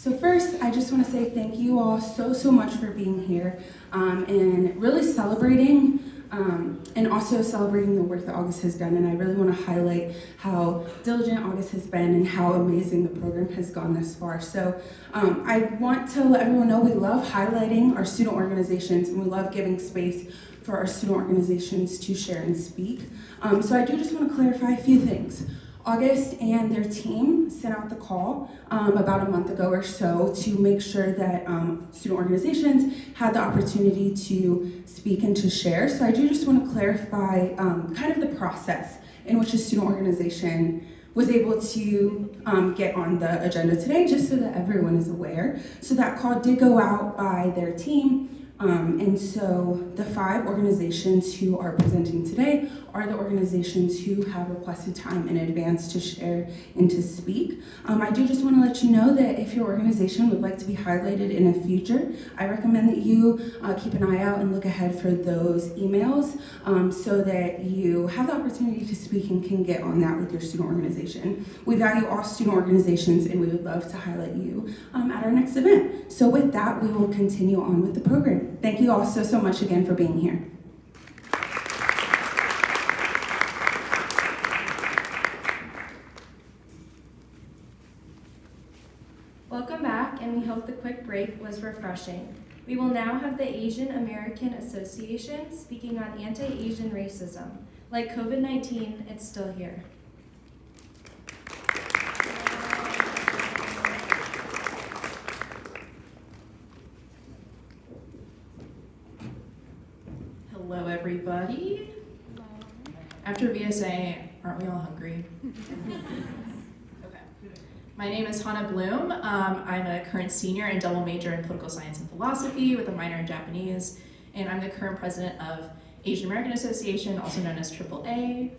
So first, I just want to say thank you all so much for being here and really celebrating and also celebrating the work that August has done. And I really want to highlight how diligent August has been and how amazing the program has gone this far. So I want to let everyone know we love highlighting our student organizations and we love giving space for our student organizations to share and speak. So I do just want to clarify a few things. August and their team sent out the call about a month ago or so to make sure that student organizations had the opportunity to speak and to share. So I do just want to clarify kind of the process in which a student organization was able to get on the agenda today, just so that everyone is aware. So that call did go out by their team. And so the 5 organizations who are presenting today are the organizations who have requested time in advance to share and to speak. I do just want to let you know that if your organization would like to be highlighted in the future, I recommend that you keep an eye out and look ahead for those emails so that you have the opportunity to speak and can get on that with your student organization. We value all student organizations and we would love to highlight you at our next event. So with that, we will continue on with the program. Thank you all so much again for being here. Welcome back, and we hope the quick break was refreshing. We will now have the Asian American Association speaking on anti-Asian racism. Like COVID-19, it's still here. Hello, everybody. After VSA, aren't we all hungry? Okay. My name is Hannah Bloom. I'm a current senior and double major in political science and philosophy with a minor in Japanese, and I'm the current president of Asian American Association, also known as AAA.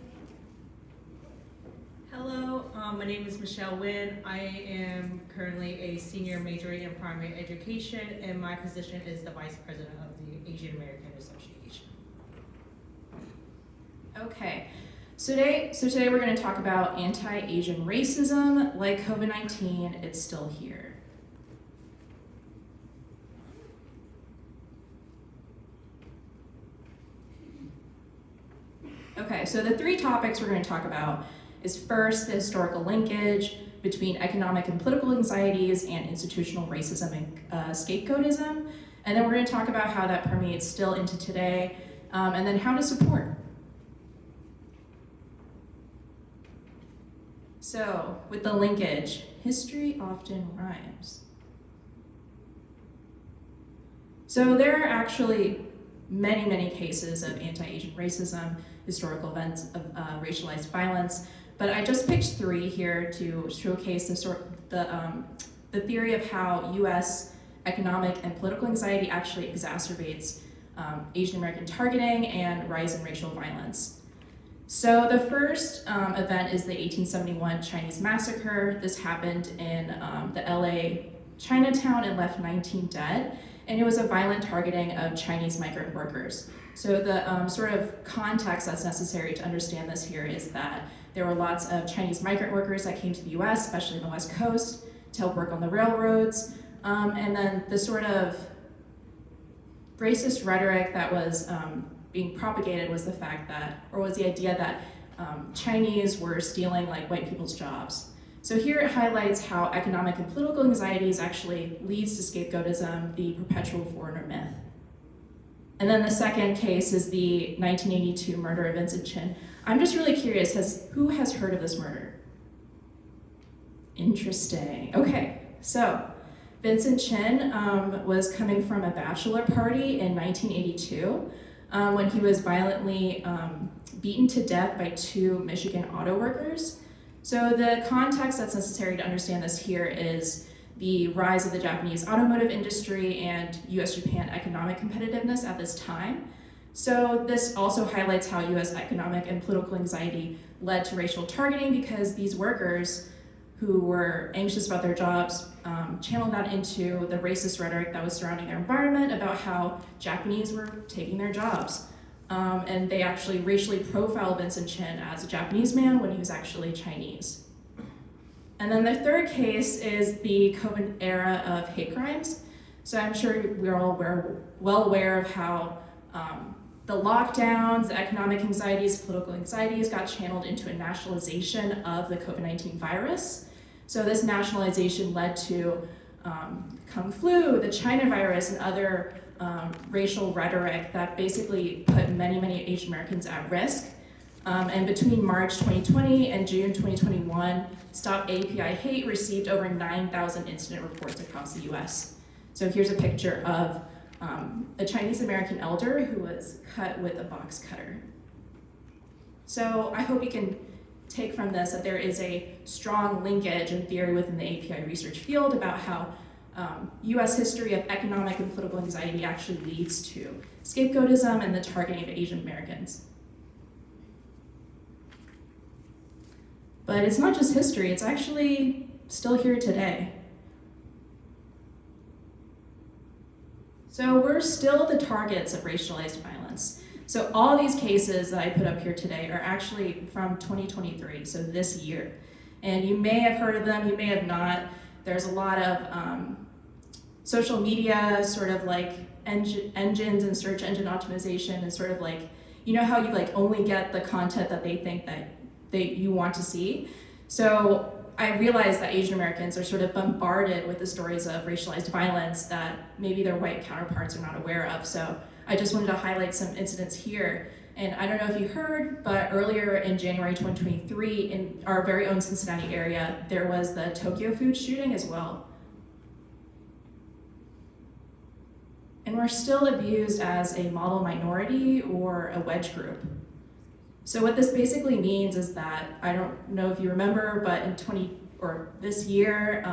Hello, my name is Michelle Wynn. I am currently a senior majoring in primary education, and my position is the vice president of the Asian American Association. Okay, so today we're going to talk about anti-Asian racism. Like COVID-19, it's still here. Okay, so the 3 topics we're going to talk about is first, the historical linkage between economic and political anxieties and institutional racism and scapegoatism. And then we're going to talk about how that permeates still into today, and then how to support. So, with the linkage, history often rhymes. So there are actually many cases of anti-Asian racism, historical events of racialized violence, but I just picked 3 here to showcase the theory of how U.S. economic and political anxiety actually exacerbates Asian American targeting and rise in racial violence. So the first event is the 1871 Chinese massacre. This happened in the LA Chinatown and left 19 dead, and it was a violent targeting of Chinese migrant workers. So the sort of context that's necessary to understand this here is that there were lots of Chinese migrant workers that came to the US, especially in the West Coast, to help work on the railroads. And then the sort of racist rhetoric that was being propagated was the idea that Chinese were stealing like white people's jobs. So here it highlights how economic and political anxieties actually leads to scapegoatism, the perpetual foreigner myth. And then the second case is the 1982 murder of Vincent Chin. I'm just really curious, who has heard of this murder? Interesting. Okay, so Vincent Chin was coming from a bachelor party in 1982 when he was violently beaten to death by 2 Michigan auto workers. So the context that's necessary to understand this here is the rise of the Japanese automotive industry and US-Japan economic competitiveness at this time. So this also highlights how US economic and political anxiety led to racial targeting, because these workers who were anxious about their jobs channeled that into the racist rhetoric that was surrounding their environment about how Japanese were taking their jobs. And they actually racially profiled Vincent Chin as a Japanese man when he was actually Chinese. And then the third case is the COVID era of hate crimes. So I'm sure we're all well aware of how the lockdowns, the economic anxieties, political anxieties got channeled into a nationalization of the COVID-19 virus. So this nationalization led to Kung flu, the China virus, and other racial rhetoric that basically put many, many Asian Americans at risk. And between March 2020 and June 2021, Stop API Hate received over 9,000 incident reports across the US. So here's a picture of a Chinese American elder who was cut with a box cutter. So I hope you can take from this that there is a strong linkage and theory within the API research field about how US history of economic and political anxiety actually leads to scapegoatism and the targeting of Asian Americans. But it's not just history, it's actually still here today. So we're still the targets of racialized violence. So all these cases that I put up here today are actually from 2023, so this year. And you may have heard of them, you may have not. There's a lot of social media sort of like engines and search engine optimization and sort of like, you know how you like only get the content that they think that you want to see. So I realize that Asian Americans are sort of bombarded with the stories of racialized violence that maybe their white counterparts are not aware of. So I just wanted to highlight some incidents here. And I don't know if you heard, but earlier in January 2023, in our very own Cincinnati area, there was the Tokyo food shooting as well. And we're still abused as a model minority or a wedge group. So what this basically means is that, I don't know if you remember, but in this year,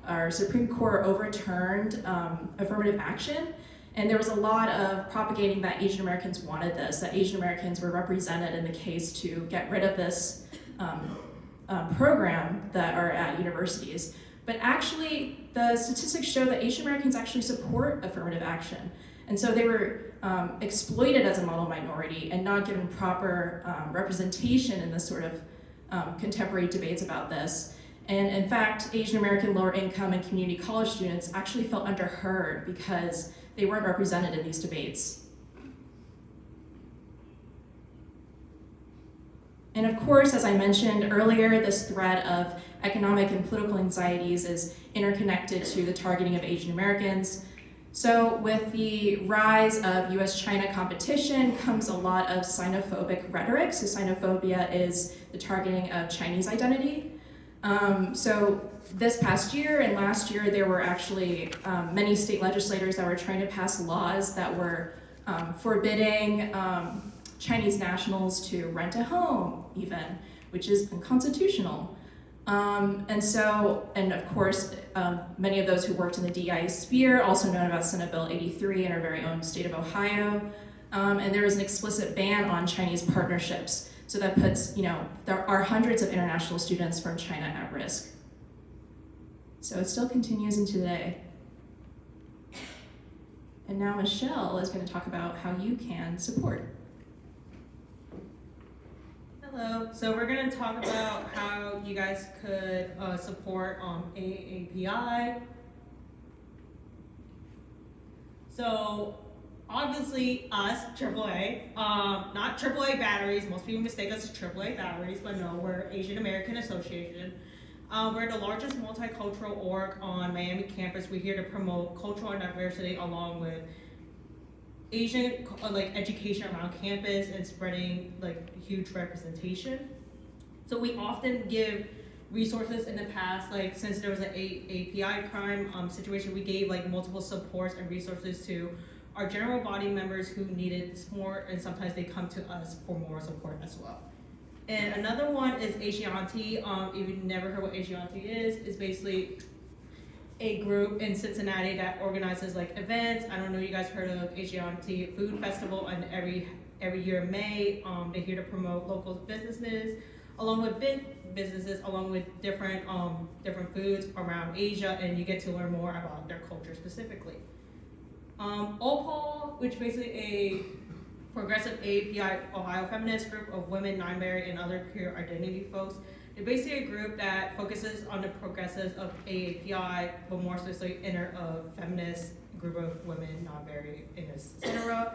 our Supreme Court overturned affirmative action, and there was a lot of propagating that Asian Americans wanted this, that Asian Americans were represented in the case to get rid of this program that are at universities. But actually, the statistics show that Asian Americans actually support affirmative action. And so they were exploited as a model minority and not given proper representation in this sort of contemporary debates about this. And in fact, Asian American lower income and community college students actually felt underheard because they weren't represented in these debates. And of course, as I mentioned earlier, this thread of economic and political anxieties is interconnected to the targeting of Asian Americans. So with the rise of US-China competition comes a lot of xenophobic rhetoric. So xenophobia is the targeting of Chinese identity. So this past year and last year, there were actually many state legislators that were trying to pass laws that were forbidding Chinese nationals to rent a home even, which is unconstitutional. And of course, many of those who worked in the DEI sphere also know about Senate Bill 83 in our very own state of Ohio. And there is an explicit ban on Chinese partnerships. So that puts, there are hundreds of international students from China at risk. So it still continues into today. And now Michelle is going to talk about how you can support. Hello. So we're going to talk about how you guys could support AAPI. So obviously us, AAA, not AAA batteries. Most people mistake us as AAA batteries, but no, we're Asian American Association. We're the largest multicultural org on Miami campus. We're here to promote cultural diversity along with Asian education around campus and spreading huge representation. So we often give resources in the past, since there was an API crime situation, we gave multiple supports and resources to our general body members who needed more, and sometimes they come to us for more support as well. And another one is Asianti. If you've never heard what Asianti is basically a group in Cincinnati that organizes events. I don't know if you guys heard of Asianti Food Festival, and every year in May, they're here to promote local businesses, along with big businesses, along with different foods around Asia, and you get to learn more about their culture specifically. OPAL, which basically a progressive API Ohio feminist group of women, non-binary, and other queer identity folks It's basically a group that focuses on the progressives of AAPI, but more specifically a feminist group of women, non-binary in this center.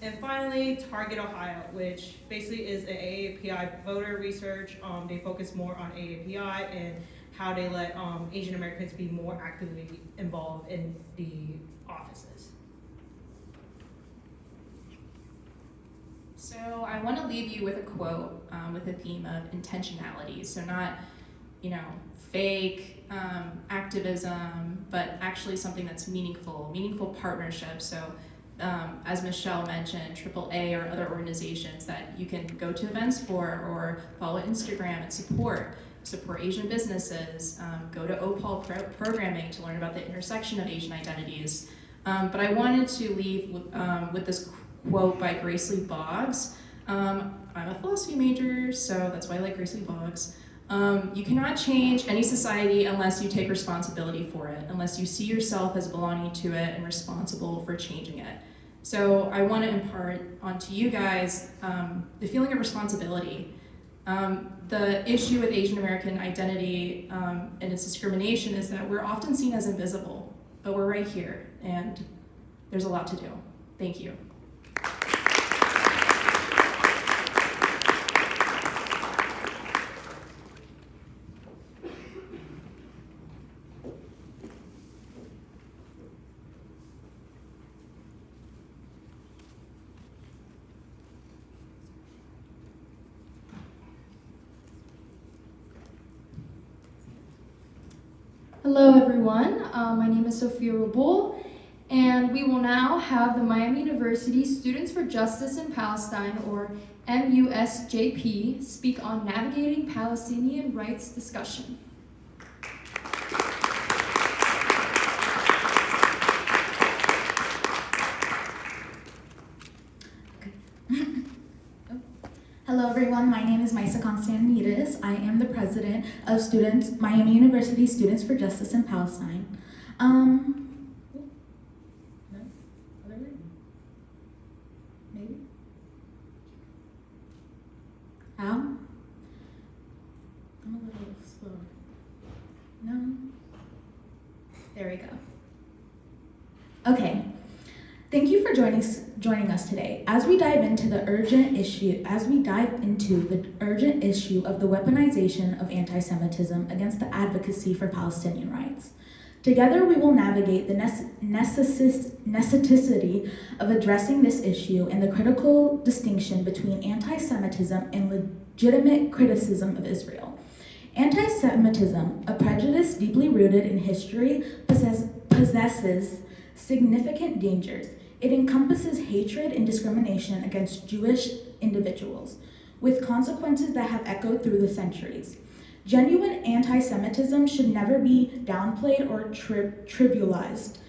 And finally, Target Ohio, which basically is an AAPI voter research. They focus more on AAPI and how they let Asian Americans be more actively involved in the offices. So I want to leave you with a quote with a theme of intentionality. So not, fake activism, but actually something that's meaningful partnerships. So as Michelle mentioned, AAA or other organizations that you can go to events for or follow Instagram and support Asian businesses, go to OPAL programming to learn about the intersection of Asian identities. But I wanted to leave with this quote by Grace Lee Boggs. I'm a philosophy major, so that's why I like Grace Lee Boggs. You cannot change any society unless you take responsibility for it, unless you see yourself as belonging to it and responsible for changing it. So I want to impart onto you guys the feeling of responsibility. The issue with Asian American identity and its discrimination is that we're often seen as invisible, but we're right here, and there's a lot to do. Thank you. Hello everyone, my name is Sophia Rabul, and we will now have the Miami University Students for Justice in Palestine, or MUSJP, speak on navigating Palestinian rights discussion. Hello everyone, my name is Maisa Constantinides. I am the president of Miami University Students for Justice in Palestine. Maybe? How? I'm a little slow. No? There we go. Okay. Thank you for joining us today. As we dive into the urgent issue of the weaponization of anti-Semitism against the advocacy for Palestinian rights. Together, we will navigate the necessity of addressing this issue and the critical distinction between anti-Semitism and legitimate criticism of Israel. Anti-Semitism, a prejudice deeply rooted in history, possesses significant dangers. It encompasses hatred and discrimination against Jewish individuals, with consequences that have echoed through the centuries. Genuine anti-Semitism should never be downplayed or trivialized.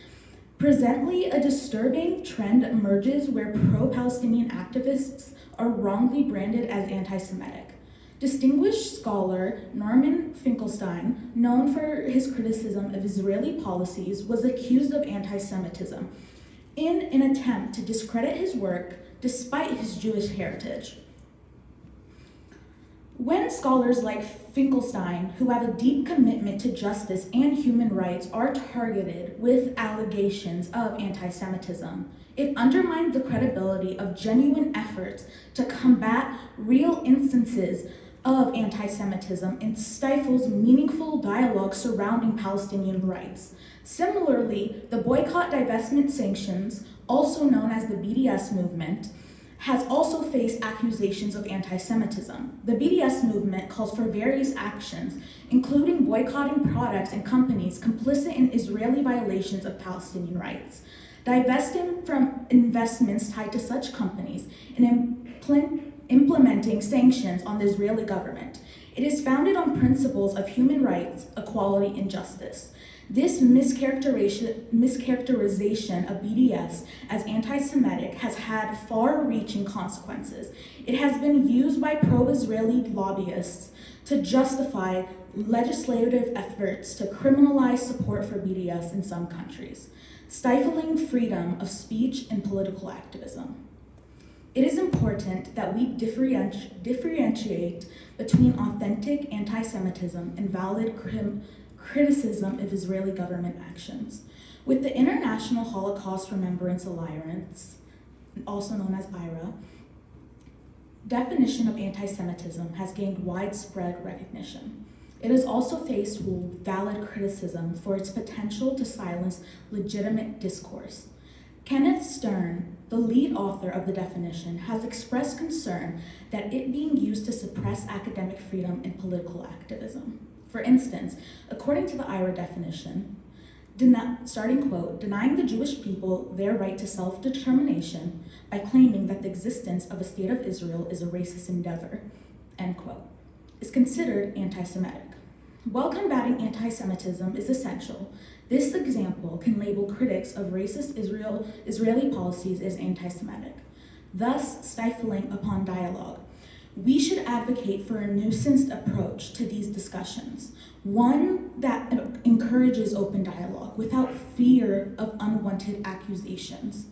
Presently, a disturbing trend emerges where pro-Palestinian activists are wrongly branded as anti-Semitic. Distinguished scholar Norman Finkelstein, known for his criticism of Israeli policies, was accused of anti-Semitism in an attempt to discredit his work despite his Jewish heritage. When scholars like Finkelstein, who have a deep commitment to justice and human rights, are targeted with allegations of anti-Semitism, it undermines the credibility of genuine efforts to combat real instances of anti-Semitism and stifles meaningful dialogue surrounding Palestinian rights. Similarly, the boycott, divestment, sanctions, also known as the BDS movement, has also faced accusations of anti-Semitism. The BDS movement calls for various actions, including boycotting products and companies complicit in Israeli violations of Palestinian rights, divesting from investments tied to such companies, and implementing sanctions on the Israeli government. It is founded on principles of human rights, equality, and justice. This mischaracterization of BDS as anti-Semitic has had far-reaching consequences. It has been used by pro-Israeli lobbyists to justify legislative efforts to criminalize support for BDS in some countries, stifling freedom of speech and political activism. It is important that we differentiate between authentic anti-Semitism and valid criticism of Israeli government actions. With the International Holocaust Remembrance Alliance, also known as IRA, definition of anti-Semitism has gained widespread recognition. It is also faced with valid criticism for its potential to silence legitimate discourse. Kenneth Stern, the lead author of the definition, has expressed concern that it being used to suppress academic freedom and political activism. For instance, according to the IRA definition, starting quote, denying the Jewish people their right to self-determination by claiming that the existence of a state of Israel is a racist endeavor, end quote, is considered anti-Semitic. While combating anti-Semitism is essential, this example can label critics of racist Israeli policies as anti-Semitic, thus stifling upon dialogue. We should advocate for a nuanced approach to these discussions, one that encourages open dialogue without fear of unwanted accusations.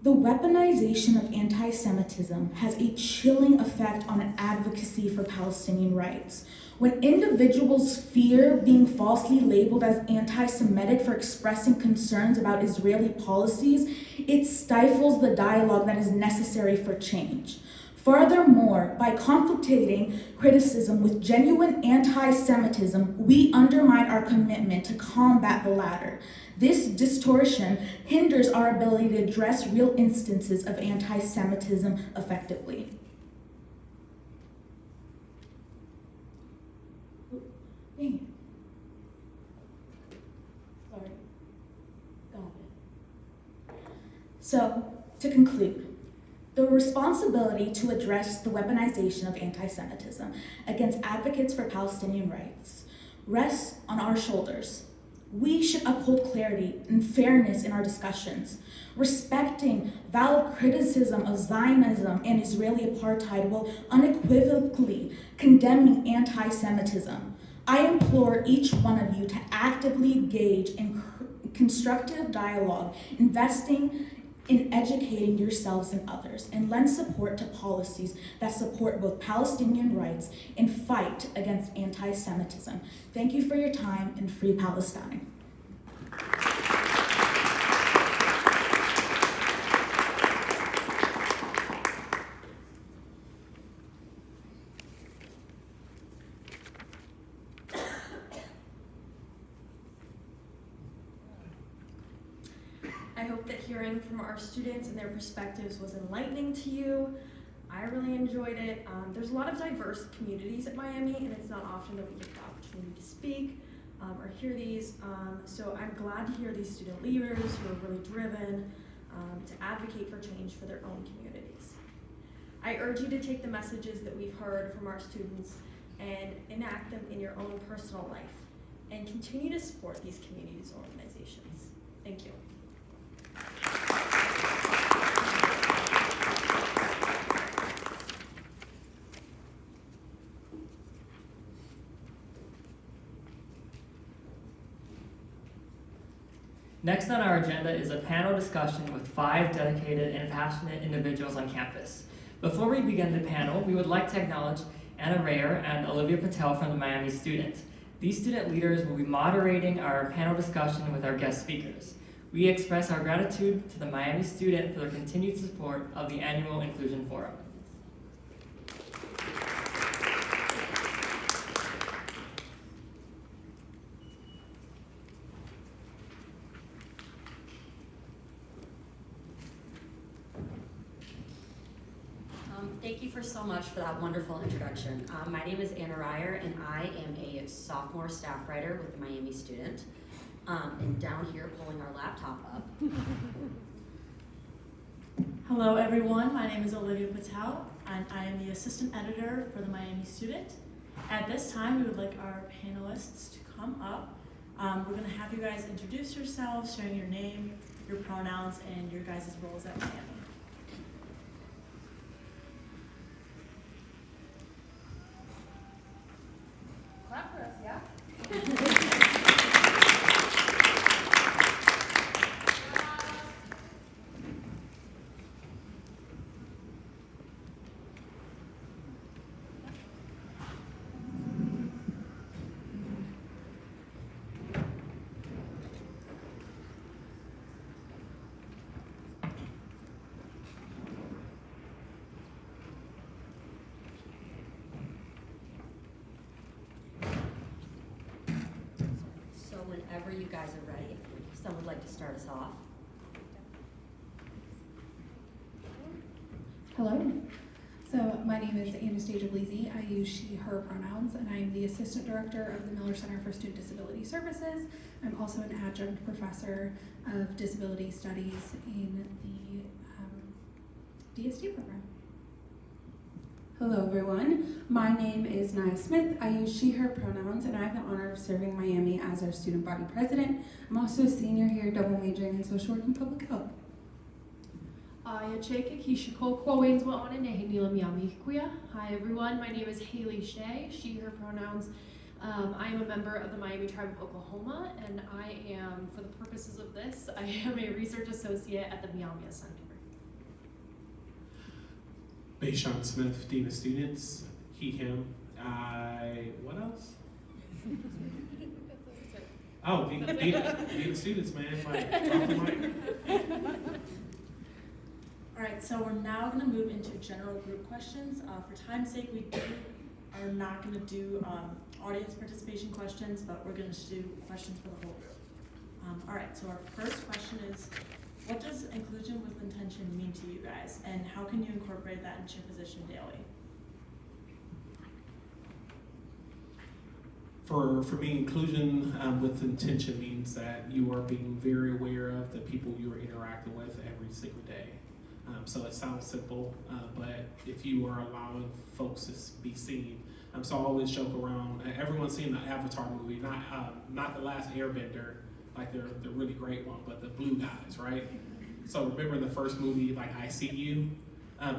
The weaponization of anti-Semitism has a chilling effect on advocacy for Palestinian rights. When individuals fear being falsely labeled as anti-Semitic for expressing concerns about Israeli policies, it stifles the dialogue that is necessary for change. Furthermore, by conflating criticism with genuine anti-Semitism, we undermine our commitment to combat the latter. This distortion hinders our ability to address real instances of anti-Semitism effectively. Dang. Sorry. Got it. So, to conclude, the responsibility to address the weaponization of anti-Semitism against advocates for Palestinian rights rests on our shoulders. We should uphold clarity and fairness in our discussions, respecting valid criticism of Zionism and Israeli apartheid while unequivocally condemning anti-Semitism. I implore each one of you to actively engage in constructive dialogue, investing in educating yourselves and others, and lend support to policies that support both Palestinian rights and fight against anti-Semitism. Thank you for your time, and free Palestine. I hope that hearing from our students and their perspectives was enlightening to you. I really enjoyed it. There's a lot of diverse communities at Miami, and it's not often that we get the opportunity to speak or hear these. So I'm glad to hear these student leaders who are really driven to advocate for change for their own communities. I urge you to take the messages that we've heard from our students and enact them in your own personal life, and continue to support these communities and organizations. Thank you. Next on our agenda is a panel discussion with 5 dedicated and passionate individuals on campus. Before we begin the panel, we would like to acknowledge Anna Rayer and Olivia Patel from the Miami Student. These student leaders will be moderating our panel discussion with our guest speakers. We express our gratitude to the Miami Student for their continued support of the annual Inclusion Forum. Thank you so much for that wonderful introduction. My name is Anna Rayer, and I am a sophomore staff writer with the Miami Student. And down here pulling our laptop up. Hello everyone, my name is Olivia Patel, and I am the assistant editor for the Miami Student. At this time, we would like our panelists to come up. We're going to have you guys introduce yourselves, sharing your name, your pronouns, and your guys' roles at Miami. Clap for us, yeah? whenever you guys are ready. If someone would like to start us off. Hello. So my name is Anastasia Bleasy. I use she, her pronouns, and I am the Assistant Director of the Miller Center for Student Disability Services. I'm also an adjunct professor of disability studies in the DSD program. Hello everyone, my name is Nia Smith. I use she, her pronouns, and I have the honor of serving Miami as our student body president. I'm also a senior here, double majoring in social work and public health. Hi everyone, my name is Haley Shea, she, her pronouns. I am a member of the Miami Tribe of Oklahoma, and I am, for the purposes of this, I am a research associate at the Miamia Center. Bayshawn Smith, Dean of Students, he, him, what else? Oh, Dean of Students, man, like, drop the mic. All right, so we're now going to move into general group questions. For time's sake, we are not going to do audience participation questions, but we're going to do questions for the whole group. All right, so our first question is, what does inclusion with intention mean to you guys, and how can you incorporate that into your position daily? For me, inclusion with intention means that you are being very aware of the people you are interacting with every single day. So it sounds simple, but if you are allowing folks to be seen, so I always joke around. Everyone's seen the Avatar movie, not the last Airbender, like the really great one, but the blue guys, right? So remember the first movie, like I See You.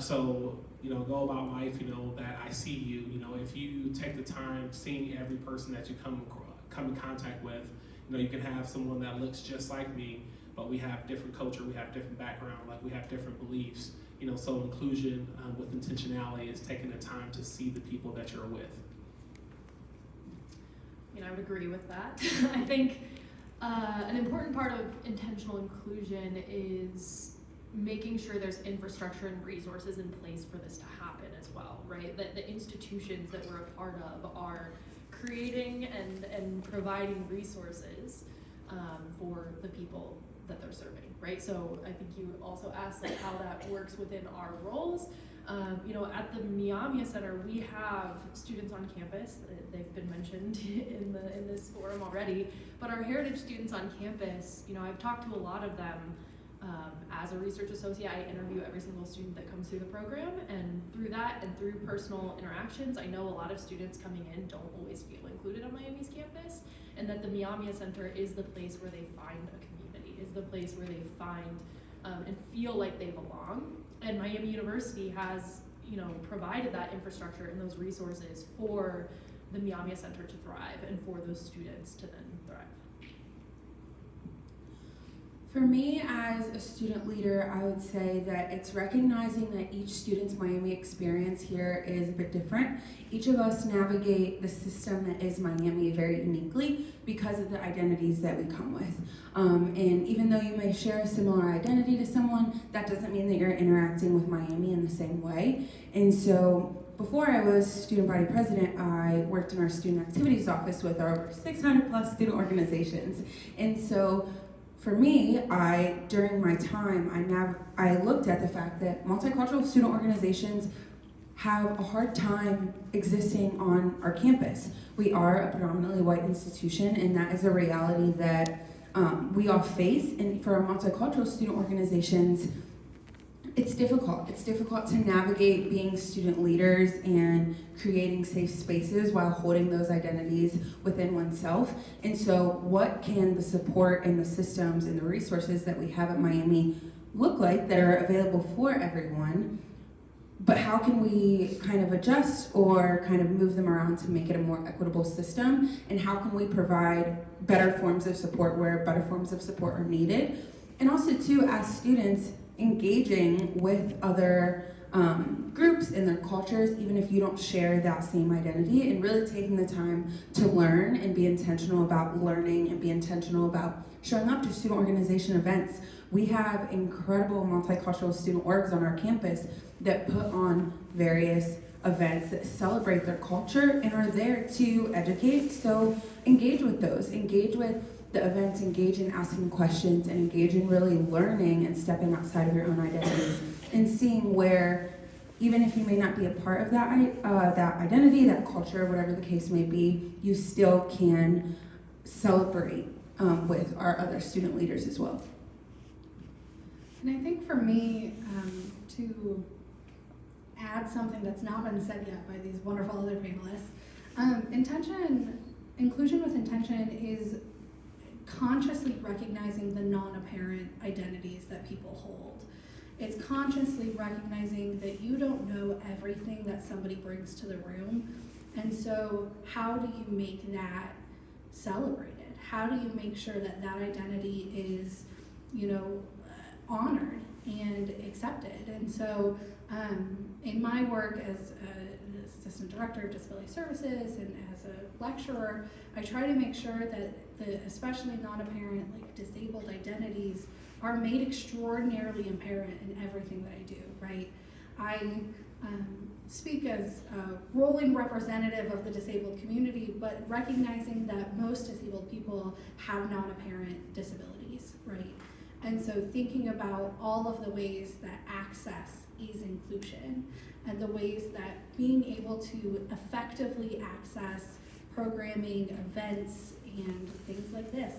So go about life, that I see you. If you take the time seeing every person that you come in contact with, you can have someone that looks just like me, but we have different culture, we have different background, like we have different beliefs. So inclusion with intentionality is taking the time to see the people that you're with. I would agree with that. I think an important part of intentional inclusion is making sure there's infrastructure and resources in place for this to happen as well, right? That the institutions that we're a part of are creating and providing resources for the people that they're serving, right? So I think you also asked how that works within our roles. At the Miamia Center, we have students on campus. They've been mentioned in this forum already. But our heritage students on campus, I've talked to a lot of them. As a research associate, I interview every single student that comes through the program, and through that and through personal interactions, I know a lot of students coming in don't always feel included on Miami's campus, and that the Miamia Center is the place where they find a community, is the place where they find and feel like they belong. And Miami University has, provided that infrastructure and those resources for the Miamia Center to thrive and for those students to then thrive. For me, as a student leader, I would say that it's recognizing that each student's Miami experience here is a bit different. Each of us navigate the system that is Miami very uniquely because of the identities that we come with. And even though you may share a similar identity to someone, that doesn't mean that you're interacting with Miami in the same way. And so before I was student body president, I worked in our student activities office with our over 600 plus student organizations. And so for me, during my time, I looked at the fact that multicultural student organizations have a hard time existing on our campus. We are a predominantly white institution, and that is a reality that we all face. And for our multicultural student organizations, it's difficult. It's difficult to navigate being student leaders and creating safe spaces while holding those identities within oneself. And so what can the support and the systems and the resources that we have at Miami look like that are available for everyone? But how can we kind of adjust or kind of move them around to make it a more equitable system? And how can we provide better forms of support where better forms of support are needed? And also too, as students, engaging with other groups and their cultures, even if you don't share that same identity, and really taking the time to learn and be intentional about learning and be intentional about showing up to student organization events. We have incredible multicultural student orgs on our campus that put on various events that celebrate their culture and are there to educate. So engage with those, engage with the events, engage in asking questions and engage in really learning and stepping outside of your own identities and seeing where, even if you may not be a part of that identity, that culture, whatever the case may be, you still can celebrate with our other student leaders as well. And I think for me, to add something that's not been said yet by these wonderful other panelists, inclusion with intention is consciously recognizing the non-apparent identities that people hold. It's consciously recognizing that you don't know everything that somebody brings to the room. And so how do you make that celebrated? How do you make sure that that identity is, honored and accepted? And so in my work as an assistant director of disability services and as a lecturer, I try to make sure that especially non-apparent, disabled identities are made extraordinarily apparent in everything that I do, right? I speak as a rolling representative of the disabled community, but recognizing that most disabled people have non-apparent disabilities, right? And so thinking about all of the ways that access is inclusion and the ways that being able to effectively access programming, events, and things like this,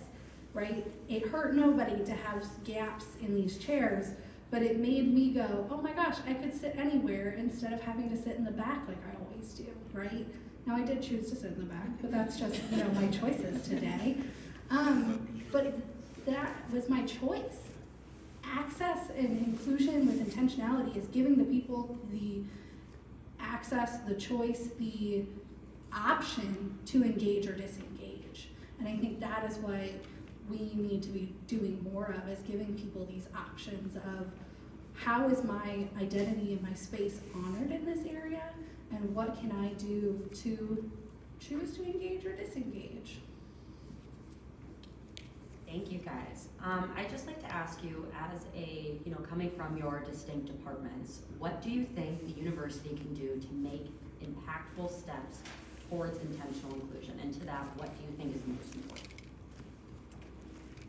right? It hurt nobody to have gaps in these chairs, but it made me go, oh my gosh, I could sit anywhere instead of having to sit in the back like I always do, right? Now I did choose to sit in the back, but that's just, my choices today. But that was my choice. Access and inclusion with intentionality is giving the people the access, the choice, the option to engage or disengage. And I think that is what we need to be doing more of, is giving people these options of how is my identity and my space honored in this area, and what can I do to choose to engage or disengage. Thank you, guys. I'd just like to ask you, as coming from your distinct departments, what do you think the university can do to make impactful steps towards intentional inclusion? And to that, what do you think is most important?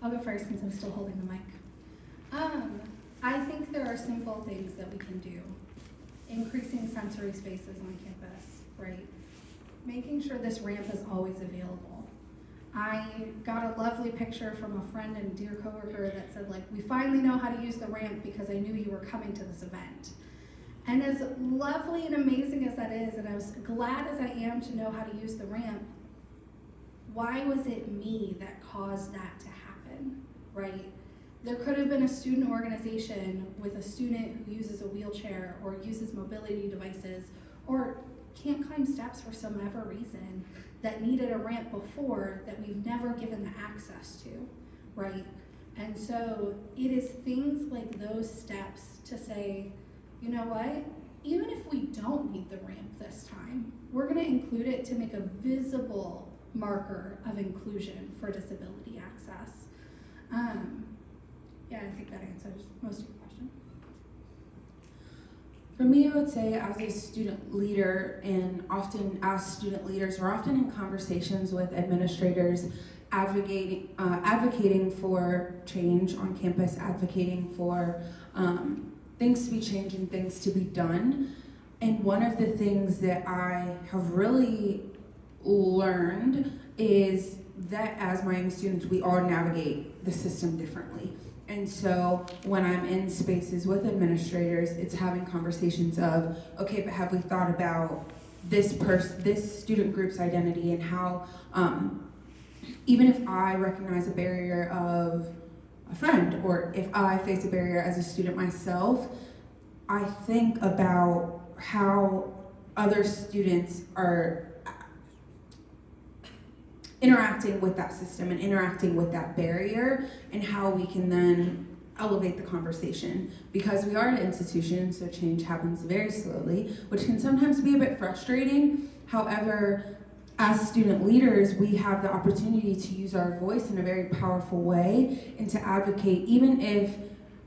I'll go first since I'm still holding the mic. I think there are simple things that we can do. Increasing sensory spaces on campus, right? Making sure this ramp is always available. I got a lovely picture from a friend and dear coworker that said, we finally know how to use the ramp because I knew you were coming to this event. And as lovely and amazing as that is, and as glad as I am to know how to use the ramp, why was it me that caused that to happen, right? There could have been a student organization with a student who uses a wheelchair or uses mobility devices or can't climb steps for some ever reason that needed a ramp before that we've never given the access to, right? And so it is things like those steps to say, you know what? Even if we don't need the ramp this time, we're gonna include it to make a visible marker of inclusion for disability access. Yeah, I think that answers most of your question. For me, I would say as a student leader, and often as student leaders, we're often in conversations with administrators advocating for change on campus, advocating for things to be changed and things to be done. And one of the things that I have really learned is that as Miami students, we all navigate the system differently. And so when I'm in spaces with administrators, it's having conversations of, okay, but have we thought about this student group's identity and how, even if I recognize a barrier of a friend, or if I face a barrier as a student myself, I think about how other students are interacting with that system and interacting with that barrier, and how we can then elevate the conversation. Because we are an institution, so change happens very slowly, which can sometimes be a bit frustrating. However, as student leaders, we have the opportunity to use our voice in a very powerful way and to advocate, even if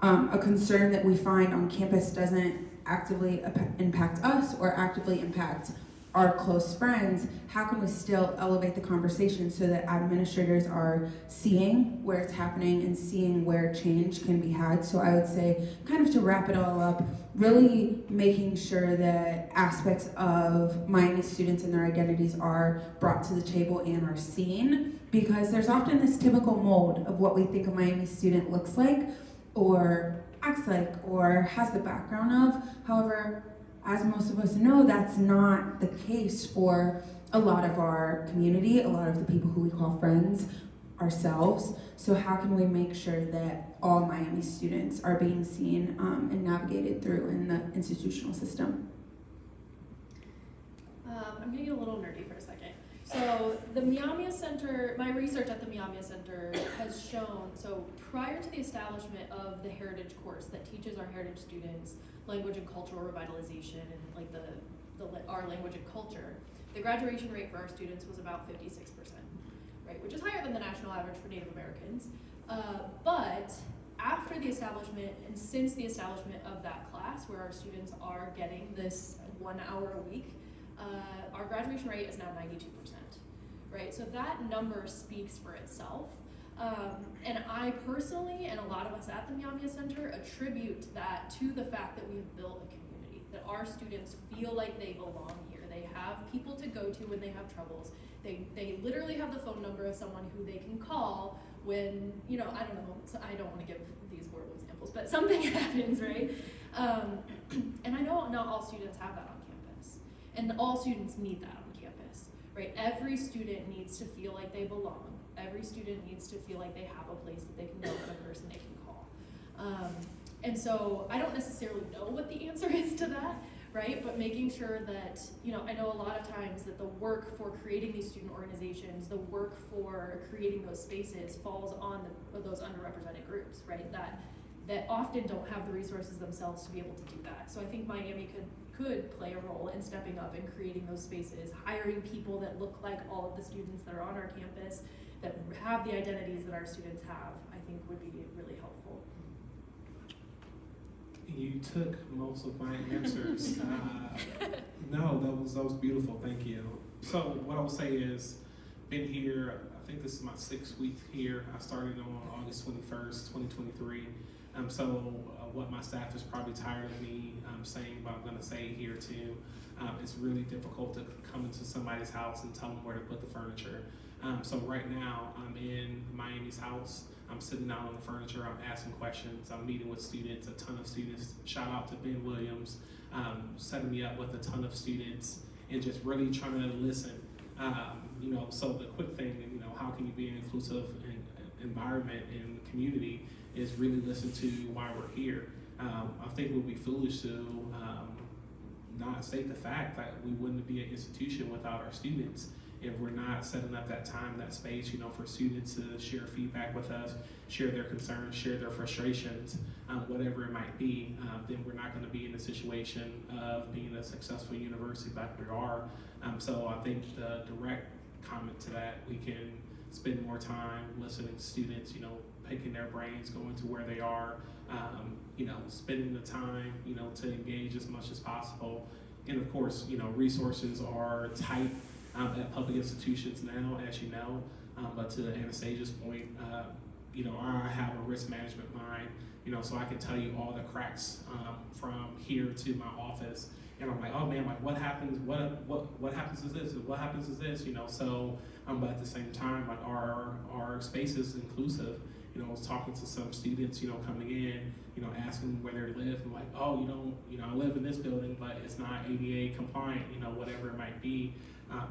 a concern that we find on campus doesn't actively impact us or actively impact are close friends, how can we still elevate the conversation so that administrators are seeing where it's happening and seeing where change can be had? So I would say, kind of to wrap it all up, really making sure that aspects of Miami students and their identities are brought to the table and are seen, because there's often this typical mold of what we think a Miami student looks like or acts like or has the background of. However, as most of us know, that's not the case for a lot of our community, a lot of the people who we call friends, ourselves. So how can we make sure that all Miami students are being seen and navigated through in the institutional system? I'm gonna get a little nerdy for a second. So the Miamia Center, my research at the Miamia Center has shown, so prior to the establishment of the heritage course that teaches our heritage students language and cultural revitalization and like our language and culture, the graduation rate for our students was about 56%, right, which is higher than the national average for Native Americans. But after the establishment and since the establishment of that class, where our students are getting this 1 hour a week, our graduation rate is now 92%, right? So that number speaks for itself. And I personally, and a lot of us at the Miamia Center, attribute that to the fact that we've built a community, that our students feel like they belong here. They have people to go to when they have troubles. They literally have the phone number of someone who they can call when, you know, I don't know, so I don't want to give these horrible examples, but something happens, right? And I know not all students have that on campus, and all students need that on campus, right? Every student needs to feel like they belong. Every student needs to feel like they have a place that they can go and a person they can call. And so I don't necessarily know what the answer is to that, right? But making sure that, you know, I know a lot of times that the work for creating these student organizations, the work for creating those spaces falls on those underrepresented groups, right? That often don't have the resources themselves to be able to do that. So I think Miami could play a role in stepping up and creating those spaces, hiring people that look like all of the students that are on our campus, that have the identities that our students have, I think would be really helpful. You took most of my answers. No, that was beautiful, thank you. So what I will say is, been here, I think this is my 6th week here. I started on August 21st, 2023. What my staff is probably tired of me saying, but I'm gonna say here too, it's really difficult to come into somebody's house and tell them where to put the furniture. So right now, I'm in Miami's house. I'm sitting down on the furniture, I'm asking questions, I'm meeting with students, a ton of students. Shout out to Ben Williams, setting me up with a ton of students and just really trying to listen. You know, so the quick thing, you know, how can you be an inclusive environment and community is really listen to why we're here. I think it would be foolish to not state the fact that we wouldn't be an institution without our students. If we're not setting up that time, that space, you know, for students to share feedback with us, share their concerns, share their frustrations, whatever it might be, then we're not going to be in a situation of being a successful university like we are. So I think the direct comment to that, we can spend more time listening to students, you know, picking their brains, going to where they are, you know, spending the time, you know, to engage as much as possible. And of course, you know, resources are tight at public institutions now, as you know, but to Anastasia's point, you know, I have a risk management mind, you know, so I can tell you all the cracks from here to my office, and I'm like, oh man, like what happens? What happens is this? What happens is this? You know, so but at the same time, like our space is inclusive. You know, I was talking to some students, you know, coming in, you know, asking where they live, and like, oh, you know, I live in this building, but it's not ADA compliant, you know, whatever it might be.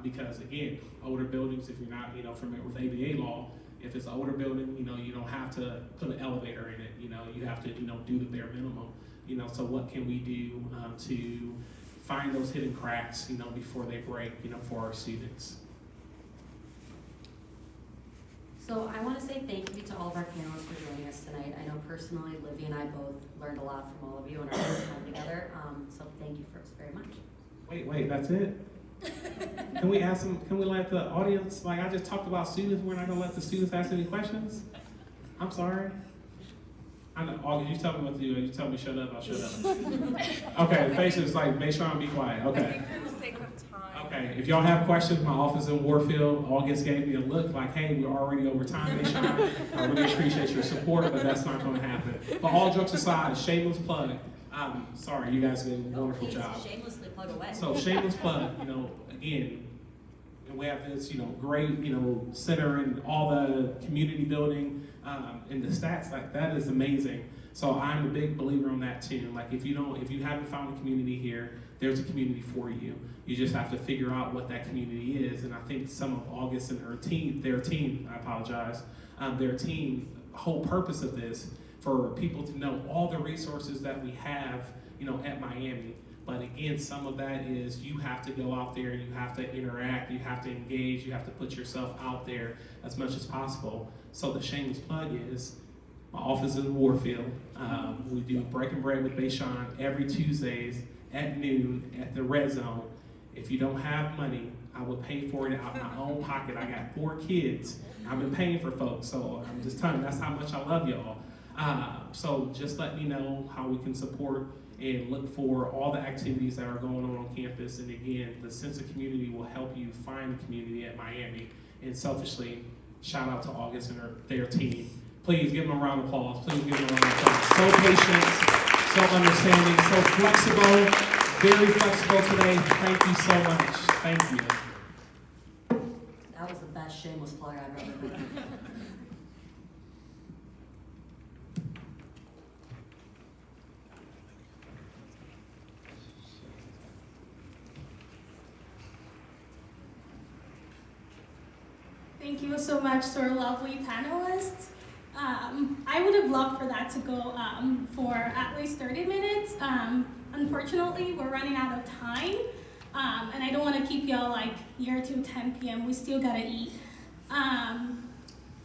Because again, older buildings, if you're not, you know, familiar with ADA law, if it's an older building, you know, you don't have to put an elevator in it. You know, you have to, you know, do the bare minimum. You know, so what can we do to find those hidden cracks, you know, before they break, you know, for our students? So I want to say thank you to all of our panelists for joining us tonight. I know personally, Livy and I both learned a lot from all of you in our first time together. So thank you very much. Wait, that's it? Can we let the audience, like I just talked about students, we're not gonna let the students ask any questions? I'm sorry. I know, August, you tell me what to do, you tell me shut up, I'll shut up. Okay, the face is like, make sure I'm be quiet, okay. I think for the sake of time. Okay, if y'all have questions, my office in Warfield, August gave me a look like, hey, we're already over time, Deshaun. I really appreciate your support, but that's not gonna happen. But all jokes aside, shameless plug. Sorry, you guys did a wonderful job. Shamelessly plug away. So shameless plug, again, we have this, great, center and all the community building, and the stats, like that is amazing. So I'm a big believer on that too. Like if you haven't found a community here, there's a community for you. You just have to figure out what that community is. And I think some of August and their team, their whole purpose of this for people to know all the resources that we have, at Miami. But again, some of that is you have to go out there, you have to interact, you have to engage, you have to put yourself out there as much as possible. So the shameless plug is, my office is in Warfield. We do Breaking Bread with Deshaun every Tuesdays at noon at the Red Zone. If you don't have money, I will pay for it out of my own pocket. I got 4 kids. I've been paying for folks, so I'm just telling you, that's how much I love y'all. So just let me know how we can support and look for all the activities that are going on campus. And again, the sense of community will help you find community at Miami. And selfishly, shout out to August and their team. Please give them a round of applause. Please give them a round of applause. So patient, so understanding, so flexible, very flexible today. Thank you so much. Thank you. That was the best shameless plug I've ever heard. Thank you so much to our lovely panelists. I would have loved for that to go for at least 30 minutes. Unfortunately, we're running out of time, and I don't want to keep y'all like here till 10 p.m. We still gotta eat.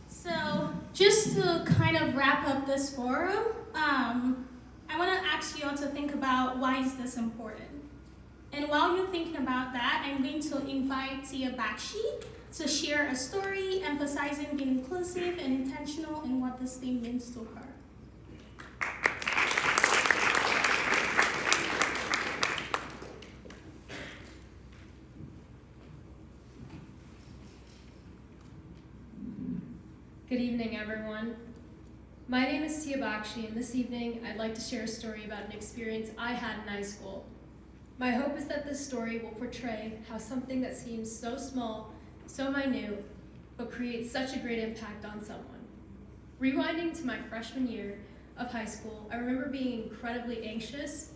So just to kind of wrap up this forum, I want to ask you all to think about why is this important. And while you're thinking about that, I'm going to invite Tia Bakshi to share a story emphasizing being inclusive and intentional in what this theme means to her. Good evening, everyone. My name is Tia Bakshi, and this evening I'd like to share a story about an experience I had in high school. My hope is that this story will portray how something that seems so small, so minute, but creates such a great impact on someone. Rewinding to my freshman year of high school, I remember being incredibly anxious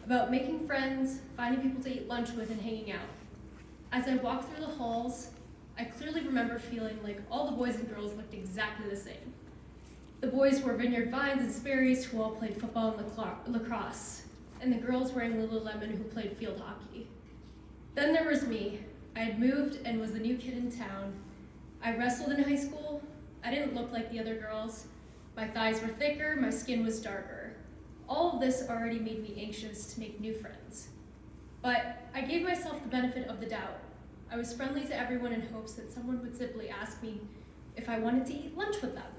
about making friends, finding people to eat lunch with, and hanging out. As I walked through the halls, I clearly remember feeling like all the boys and girls looked exactly the same. The boys wore Vineyard Vines and Sperry's, who all played football and lacrosse, and the girls wearing Lululemon, who played field hockey. Then there was me. I had moved and was the new kid in town. I wrestled in high school. I didn't look like the other girls. My thighs were thicker, my skin was darker. All of this already made me anxious to make new friends. But I gave myself the benefit of the doubt. I was friendly to everyone in hopes that someone would simply ask me if I wanted to eat lunch with them.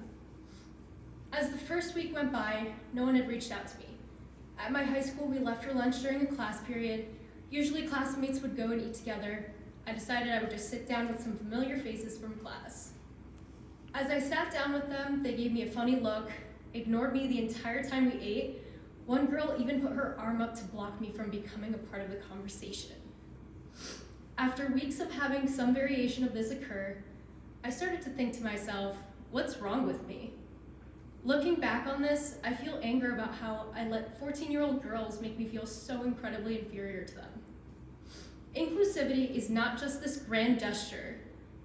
As the first week went by, no one had reached out to me. At my high school, we left for lunch during a class period. Usually classmates would go and eat together. I decided I would just sit down with some familiar faces from class. As I sat down with them, they gave me a funny look, ignored me the entire time we ate. One girl even put her arm up to block me from becoming a part of the conversation. After weeks of having some variation of this occur, I started to think to myself, what's wrong with me? Looking back on this, I feel anger about how I let 14-year-old girls make me feel so incredibly inferior to them. Inclusivity is not just this grand gesture.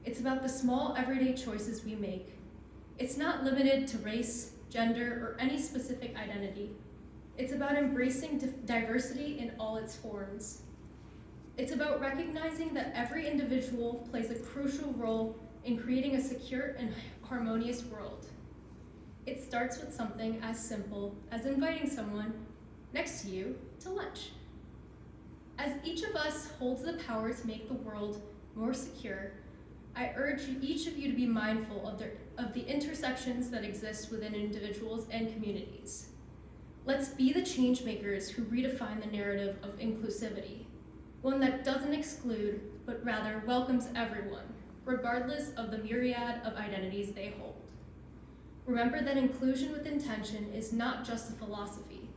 It's about the small, everyday choices we make. It's not limited to race, gender, or any specific identity. It's about embracing diversity in all its forms. It's about recognizing that every individual plays a crucial role in creating a secure and harmonious world. It starts with something as simple as inviting someone next to you to lunch. As each of us holds the power to make the world more secure, I urge each of you to be mindful of the intersections that exist within individuals and communities. Let's be the change makers who redefine the narrative of inclusivity, one that doesn't exclude, but rather welcomes everyone, regardless of the myriad of identities they hold. Remember that inclusion with intention is not just a philosophy.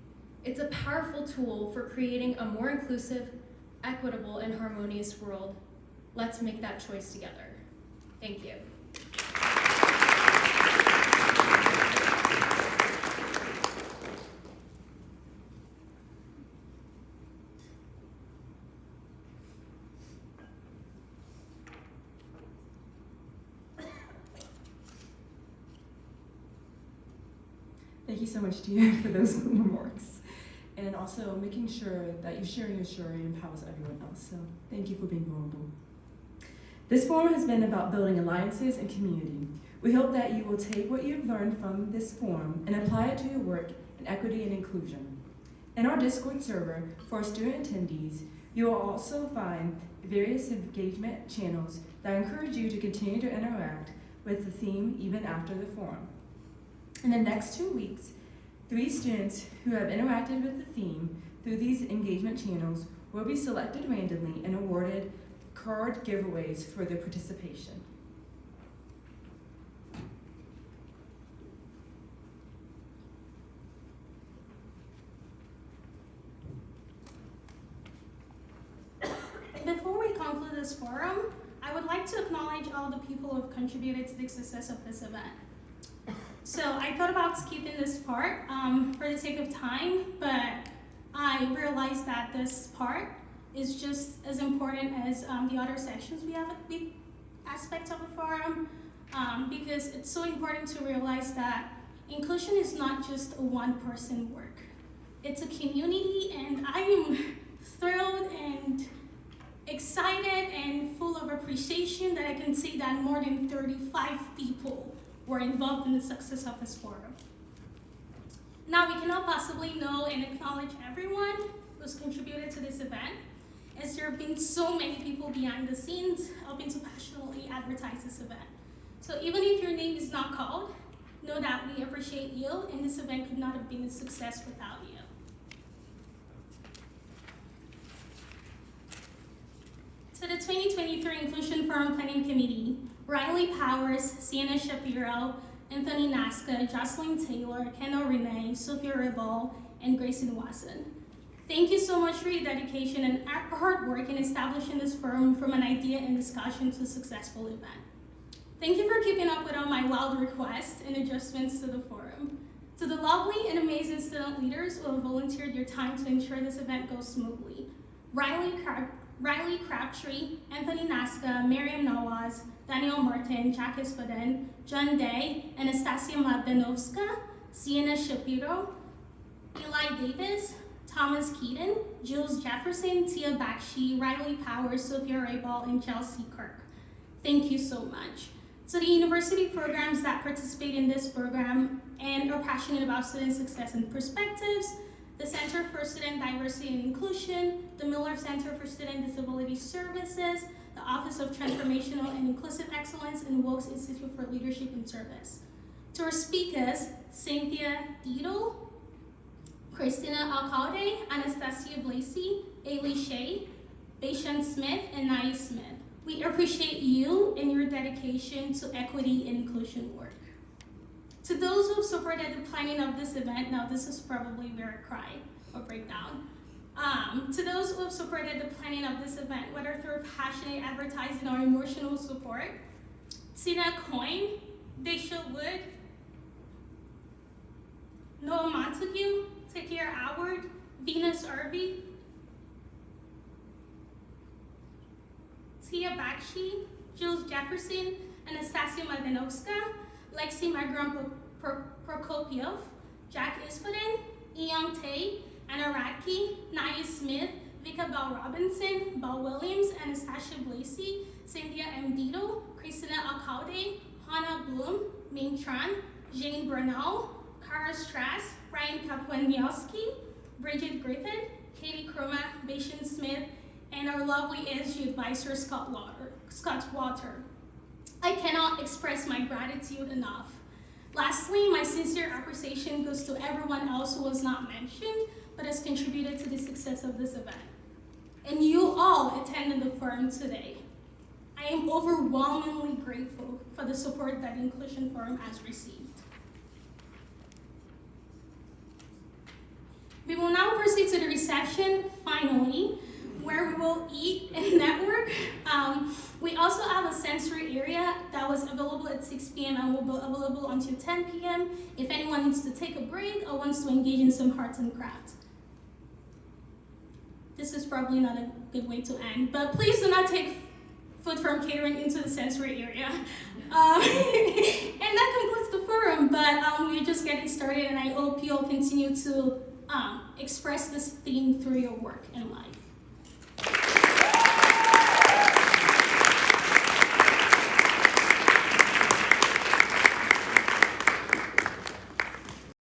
It's a powerful tool for creating a more inclusive, equitable, and harmonious world. Let's make that choice together. Thank you. Thank you so much, Tia, for those remarks. And also making sure that you sharing your story empowers everyone else. So thank you for being vulnerable. This forum has been about building alliances and community. We hope that you will take what you've learned from this forum and apply it to your work in equity and inclusion. In our Discord server for our student attendees, you will also find various engagement channels that encourage you to continue to interact with the theme even after the forum. In the next 2 weeks, 3 students who have interacted with the theme through these engagement channels will be selected randomly and awarded card giveaways for their participation. Before we conclude this forum, I would like to acknowledge all the people who have contributed to the success of this event. So I thought about skipping this part for the sake of time, but I realized that this part is just as important as the other sections we have, the aspects of the forum, because it's so important to realize that inclusion is not just a one-person work. It's a community, and I am thrilled and excited and full of appreciation that I can see that more than 35 people were involved in the success of this forum. Now, we cannot possibly know and acknowledge everyone who's contributed to this event, as there have been so many people behind the scenes helping to passionately advertise this event. So even if your name is not called, know that we appreciate you, and this event could not have been a success without you. To the 2023 Inclusion Forum Planning Committee, Riley Powers, Sienna Shapiro, Anthony Nasca, Jocelyn Taylor, Kendall Renee, Sophia Ribal, and Grayson Watson. Thank you so much for your dedication and hard work in establishing this forum from an idea and discussion to a successful event. Thank you for keeping up with all my wild requests and adjustments to the forum. To the lovely and amazing student leaders who have volunteered your time to ensure this event goes smoothly. Riley Crabtree, Anthony Nasca, Miriam Nawaz, Daniel Martin, Jack Espaden, John Day, Anastasia Madanovska, Sienna Shapiro, Eli Davis, Thomas Keaton, Jules Jefferson, Tia Bakshi, Riley Powers, Sophia Raybal, and Chelsea Kirk. Thank you so much. To the university programs that participate in this program and are passionate about student success and perspectives, the Center for Student Diversity and Inclusion, the Miller Center for Student Disability Services, the Office of Transformational and Inclusive Excellence, and Wilkes Institute for Leadership and Service. To our speakers, Cynthia Diedel, Christina Alcalde, Anastasia Blasey, Ailey Shea, Baishan Smith, and Naya Smith. We appreciate you and your dedication to equity and inclusion work. To those who have supported the planning of this event, now this is probably where I cry or break down. To those who have supported the planning of this event, whether through passionate advertising or emotional support, Tina Coyne, Daisha Wood, Noah Montague, Takir Howard, Venus Irby, Tia Bakshi, Jules Jefferson, Anastasia Madanovska, Lexi Magrum Prokopiev, Jack Isfuden, Eyoung Tae, Anna Radke, Naya Smith, Vika Bell Robinson, Bell Williams, Anastasia Blasey, Cynthia M. Dido, Christina Alcalde, Hannah Bloom, Ming Tran, Jane Bernal, Kara Strass, Ryan Kapłaniowski, Bridget Griffin, Katie Kroma, Baishan Smith, and our lovely ASG advisor, Scott Walter. I cannot express my gratitude enough. Lastly, my sincere appreciation goes to everyone else who was not mentioned, but has contributed to the success of this event. And you all attended the forum today. I am overwhelmingly grateful for the support that the Inclusion Forum has received. We will now proceed to the reception, finally, where we will eat and network. We also have a sensory area that was available at 6 p.m. and will be available until 10 p.m. if anyone needs to take a break or wants to engage in some arts and crafts. This is probably not a good way to end, but please do not take food from catering into the sensory area. And that concludes the forum, but we're just getting started, and I hope you all continue to express this theme through your work and life.